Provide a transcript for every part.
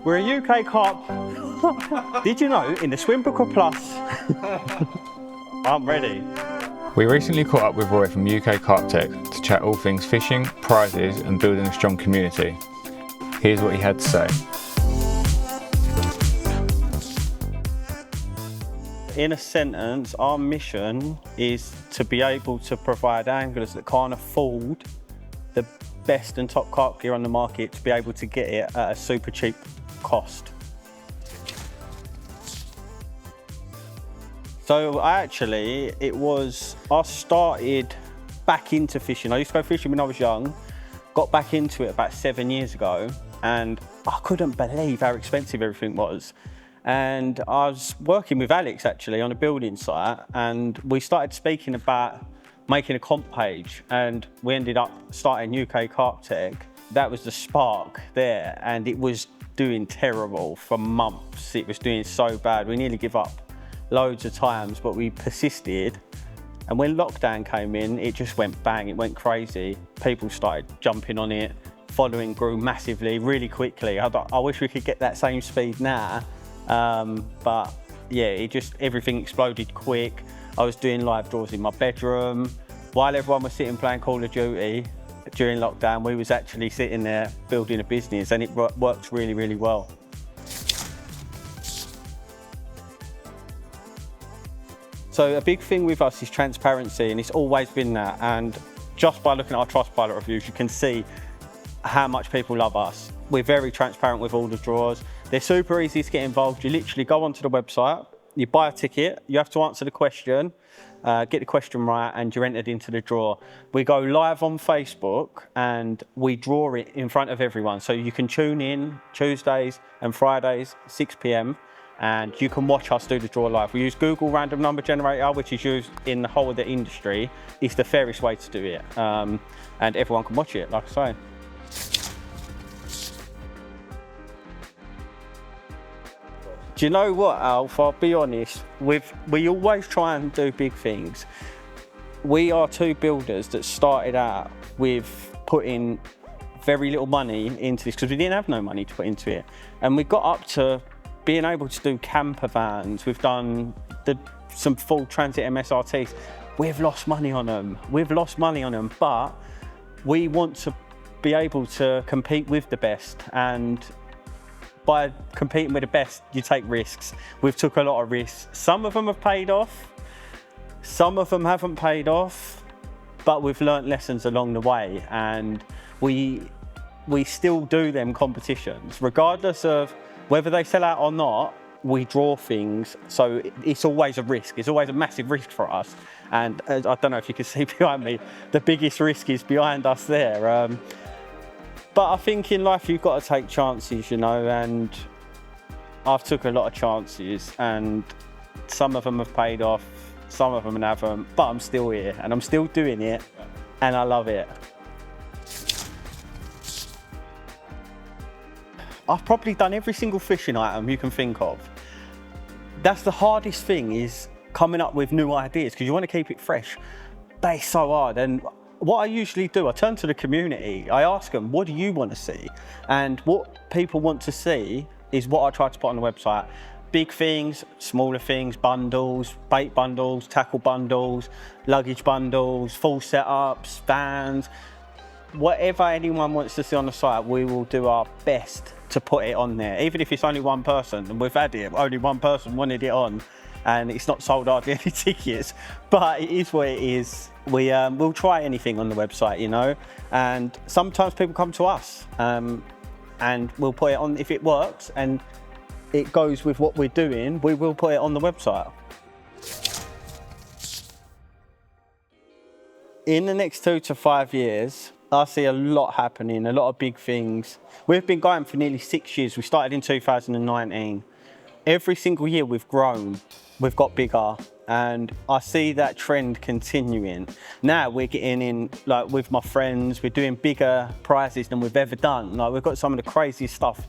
We're a UK Carp. Did you know in the Swimbooker Plus? I'm ready. We recently caught up with Roy from UK Carp Tech to chat all things fishing, prizes and building a strong community. Here's what he had to say. In a sentence, our mission is to be able to provide anglers that can't afford the best and top carp gear on the market to be able to get it at a super cheap cost. So I started back into fishing. I used to go fishing when I was young, got back into it about 7 years ago, and I couldn't believe how expensive everything was. And I was working with Alex actually on a building site, and we started speaking about making a comp page, and we ended up starting UK Carp Tech. That was the spark there, and it was doing terrible for months. It was doing so bad. We nearly gave up loads of times, but we persisted. And when lockdown came in, it just went bang, it went crazy. People started jumping on it, following grew massively, really quickly. I wish we could get that same speed now. But yeah, everything exploded quick. I was doing live draws in my bedroom. While everyone was sitting playing Call of Duty during lockdown, we was actually sitting there building a business, and it worked really, really well. So a big thing with us is transparency, and it's always been that. And just by looking at our Trustpilot reviews, you can see how much people love us. We're very transparent with all the draws. They're super easy to get involved. You literally go onto the website, you buy a ticket, you have to answer the question, get the question right, and you're entered into the draw. We go live on Facebook and we draw it in front of everyone. So you can tune in Tuesdays and Fridays, 6 p.m, and you can watch us do the draw live. We use Google Random Number Generator, which is used in the whole of the industry. It's the fairest way to do it, and everyone can watch it, like I say. Do you know what, Alf? I'll be honest, we always try and do big things. We are two builders that started out with putting very little money into this because we didn't have no money to put into it. And we got up to being able to do camper vans. We've done some full transit MSRTs. We've lost money on them. But we want to be able to compete with the best. And by competing with the best, you take risks. We've took a lot of risks. Some of them have paid off, some of them haven't paid off, but we've learnt lessons along the way, and we still do them competitions. Regardless of whether they sell out or not, we draw things, so it's always a risk. It's always a massive risk for us. And I don't know if you can see behind me, the biggest risk is behind us there. But I think in life you've got to take chances, you know, and I've took a lot of chances, and some of them have paid off, some of them haven't, but I'm still here and I'm still doing it, and I love it. I've probably done every single fishing item you can think of. That's the hardest thing, is coming up with new ideas, because you want to keep it fresh, but it's so hard. And what I usually do, I turn to the community, I ask them, what do you want to see? And what people want to see is what I try to put on the website. Big things, smaller things, bundles, bait bundles, tackle bundles, luggage bundles, full setups, vans. Whatever anyone wants to see on the site, we will do our best to put it on there. Even if it's only one person, and we've had it, only one person wanted it on, and it's not sold hardly any tickets, but it is what it is. We'll try anything on the website, you know, and sometimes people come to us, and we'll put it on. If it works and it goes with what we're doing, we will put it on the website. In the next 2 to 5 years, I see a lot happening, a lot of big things. We've been going for nearly 6 years. We started in 2019. Every single year we've grown, we've got bigger, and I see that trend continuing. Now we're getting in, like with my friends, we're doing bigger prizes than we've ever done. Like we've got some of the craziest stuff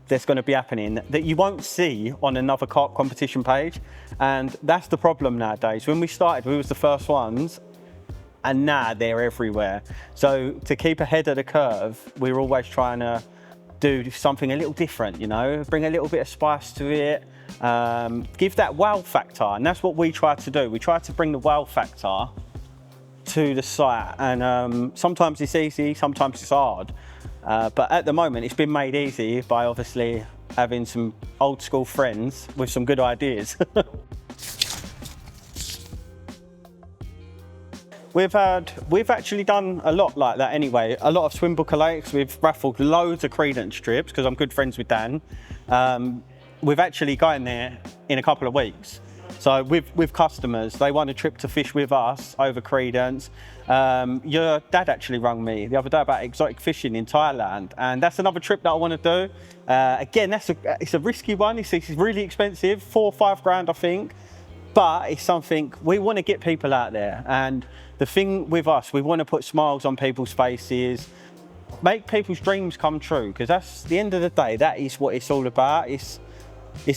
that's going to be happening that you won't see on another carp competition page. And that's the problem nowadays. When we started, we was the first ones, and now they're everywhere. So to keep ahead of the curve, we're always trying to do something a little different, you know, bring a little bit of spice to it, give that wow factor, and that's what we try to do. We try to bring the wow factor to the site, and sometimes it's easy, sometimes it's hard, but at the moment it's been made easy by obviously having some old school friends with some good ideas. We've actually done a lot like that anyway. A lot of swim booker lakes. We've raffled loads of credence trips because I'm good friends with Dan. We've actually going there in a couple of weeks. So with customers, they want a trip to fish with us over credence. Your dad actually rang me the other day about exotic fishing in Thailand, and that's another trip that I want to do. Again, it's a risky one. It's really expensive, 4 or 5 grand, I think. But it's something we want to get people out there. And the thing with us, we want to put smiles on people's faces, make people's dreams come true, because that's the end of the day, that is what it's all about. It's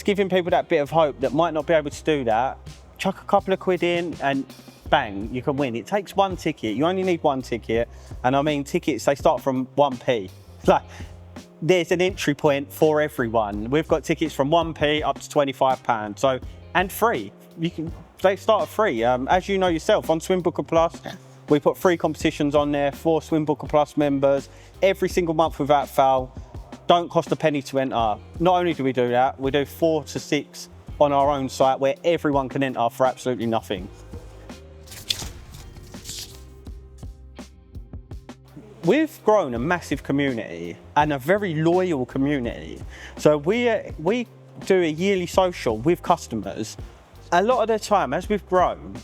giving people that bit of hope that might not be able to do that. Chuck a couple of quid in and bang, you can win. It takes 1 ticket. You only need 1 ticket. And I mean, tickets, they start from 1p. Like, there's an entry point for everyone. We've got tickets from 1p up to £25. So, and free. They start at free. As you know yourself, on Swim Booker Plus, we put free competitions on there for Swim Booker Plus members every single month without fail. Don't cost a penny to enter. Not only do we do that, we do 4 to 6 on our own site where everyone can enter for absolutely nothing. We've grown a massive community and a very loyal community. So we do a yearly social with customers. A lot of the time, as we've grown,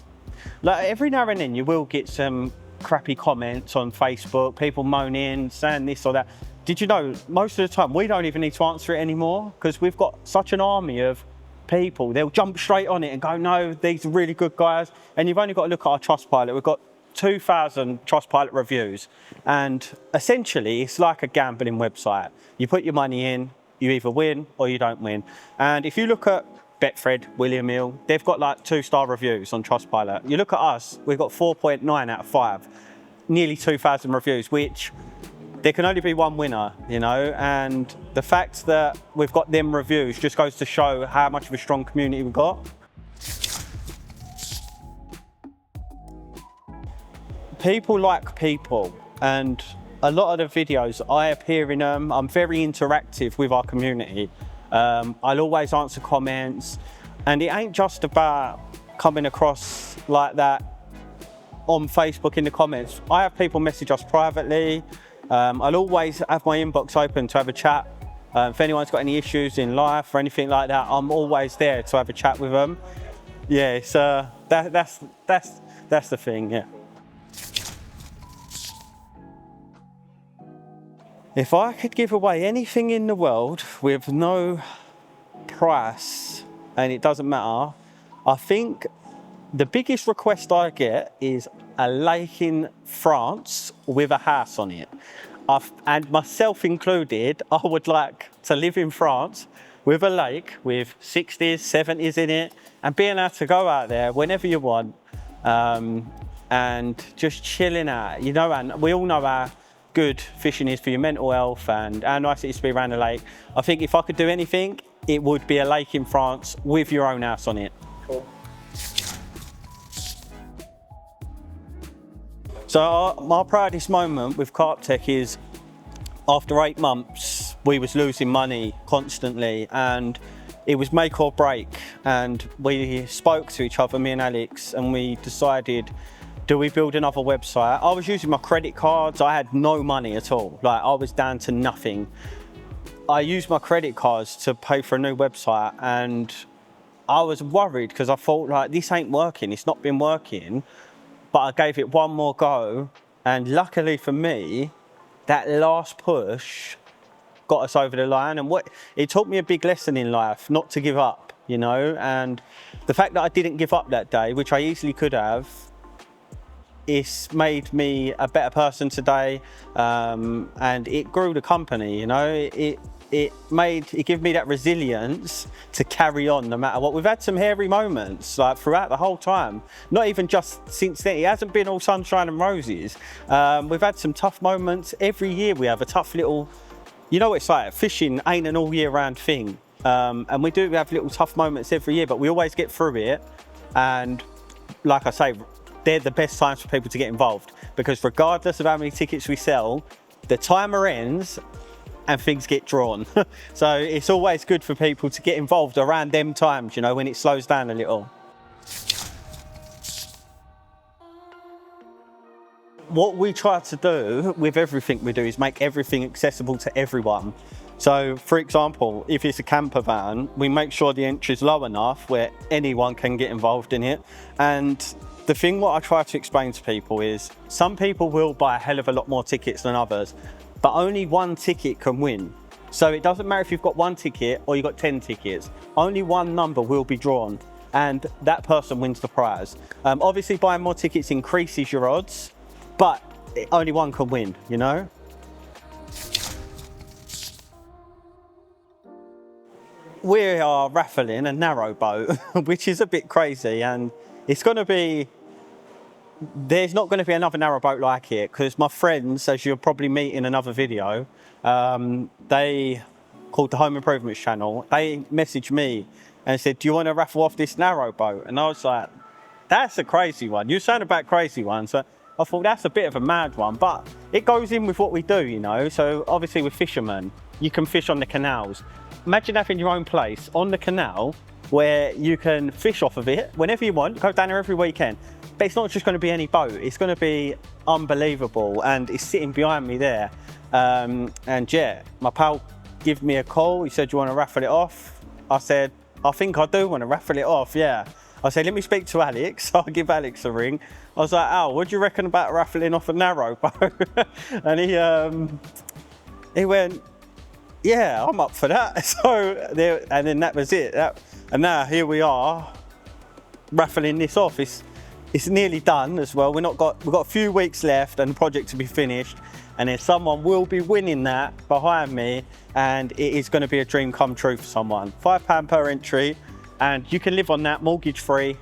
like every now and then you will get some crappy comments on Facebook, people moaning, saying this or that. Did you know, most of the time, we don't even need to answer it anymore because we've got such an army of people. They'll jump straight on it and go, no, these are really good guys. And you've only got to look at our Trustpilot. We've got 2,000 Trustpilot reviews. And essentially, it's like a gambling website. You put your money in, you either win or you don't win. And if you look at Betfred, William Hill, they've got like 2-star reviews on Trustpilot. You look at us, we've got 4.9 out of 5, nearly 2,000 reviews, which there can only be one winner, you know, and the fact that we've got them reviews just goes to show how much of a strong community we've got. People like people, and a lot of the videos I appear in them. I'm very interactive with our community. I'll always answer comments, and it ain't just about coming across like that on Facebook in the comments. I have people message us privately. I'll always have my inbox open to have a chat. If anyone's got any issues in life or anything like that, I'm always there to have a chat with them. Yeah, so that's the thing, yeah. If I could give away anything in the world with no price, and it doesn't matter, I think the biggest request I get is a lake in France with a house on it. And myself included, I would like to live in France with a lake with 60s, 70s in it, and being able to go out there whenever you want, and just chilling out, you know, and we all know how good fishing is for your mental health and how nice it is to be around a lake. I think if I could do anything, it would be a lake in France with your own house on it. Cool. So my proudest moment with Carp Tech is after 8 months, we was losing money constantly and it was make or break. And we spoke to each other, me and Alex, and we decided, do we build another website? I was using my credit cards. I had no money at all. Like, I was down to nothing. I used my credit cards to pay for a new website, and I was worried because I thought, like, this ain't working. It's not been working. But I gave it one more go, and luckily for me, that last push got us over the line. And it taught me a big lesson in life, not to give up, you know. And the fact that I didn't give up that day, which I easily could have, it's made me a better person today, and it grew the company, you know. It gave me that resilience to carry on no matter what. We've had some hairy moments like throughout the whole time, not even just since then. It hasn't been all sunshine and roses. We've had some tough moments. Every year we have a tough little you know what it's like, fishing ain't an all year round thing. And we do have little tough moments every year, but we always get through it. And like I say, they're the best times for people to get involved, because regardless of how many tickets we sell, the timer ends and things get drawn. So it's always good for people to get involved around them times, you know, when it slows down a little. What we try to do with everything we do is make everything accessible to everyone. So for example, if it's a camper van, we make sure the entry is low enough where anyone can get involved in it. And the thing what I try to explain to people is, some people will buy a hell of a lot more tickets than others, but only one ticket can win. So it doesn't matter if you've got one ticket or you've got 10 tickets, only one number will be drawn and that person wins the prize. Obviously buying more tickets increases your odds, but only one can win, you know? We are raffling a narrowboat, which is a bit crazy, and it's going to be, there's not going to be another narrowboat like it, because my friends, as you'll probably meet in another video, they called the Home Improvements channel, they messaged me and said, do you want to raffle off this narrowboat? And I was like, that's a crazy one. You sound about crazy ones. So I thought that's a bit of a mad one, but it goes in with what we do, you know. So obviously we're fishermen, you can fish on the canals. Imagine having your own place on the canal where you can fish off of it whenever you want, go down there every weekend. But it's not just going to be any boat, it's going to be unbelievable, and it's sitting behind me there. And yeah, my pal gave me a call, he said, do you want to raffle it off? I said, I think I do want to raffle it off, yeah. I said, let me speak to Alex. I'll give Alex a ring. I was like, Al, what do you reckon about raffling off a narrowboat? And he went, yeah, I'm up for that. So there, and then that was it. And now here we are, raffling this off. It's nearly done as well. We've got a few weeks left and the project to be finished. And then someone will be winning that behind me, and it is going to be a dream come true for someone. £5 per entry, and you can live on that mortgage free.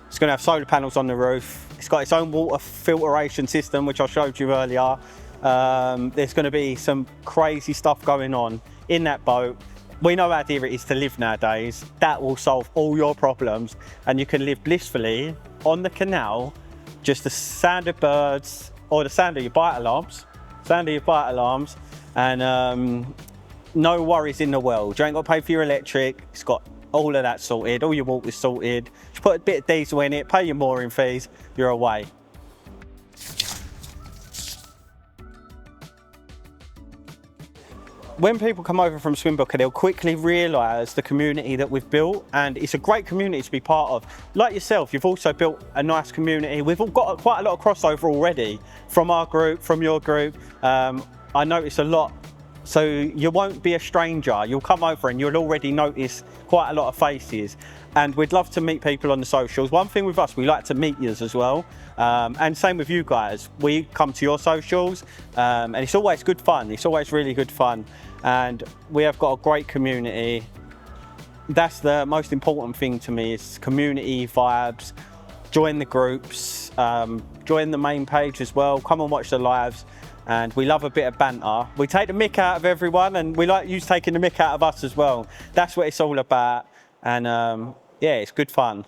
It's going to have solar panels on the roof. It's got its own water filtration system, which I showed you earlier. There's going to be some crazy stuff going on in that boat. We know how dear it is to live nowadays. That will solve all your problems, and you can live blissfully on the canal. Just the sound of birds, or the sound of your bite alarms, and no worries in the world. You ain't got to pay for your electric. It's got all of that sorted, all your water's sorted. Just put a bit of diesel in it, pay your mooring fees, you're away. When people come over from Swimbooker, they'll quickly realise the community that we've built, and it's a great community to be part of. Like yourself, you've also built a nice community. We've all got quite a lot of crossover already from our group, from your group. I notice a lot, so you won't be a stranger. You'll come over and you'll already notice quite a lot of faces, and we'd love to meet people on the socials. One thing with us, we like to meet yous as well, and same with you guys. We come to your socials, and it's always good fun. It's always really good fun. And we have got a great community. That's the most important thing to me, is community vibes. Join the groups, join the main page as well. Come and watch the lives. And we love a bit of banter. We take the mick out of everyone, and we like you taking the mick out of us as well. That's what it's all about. And yeah, it's good fun.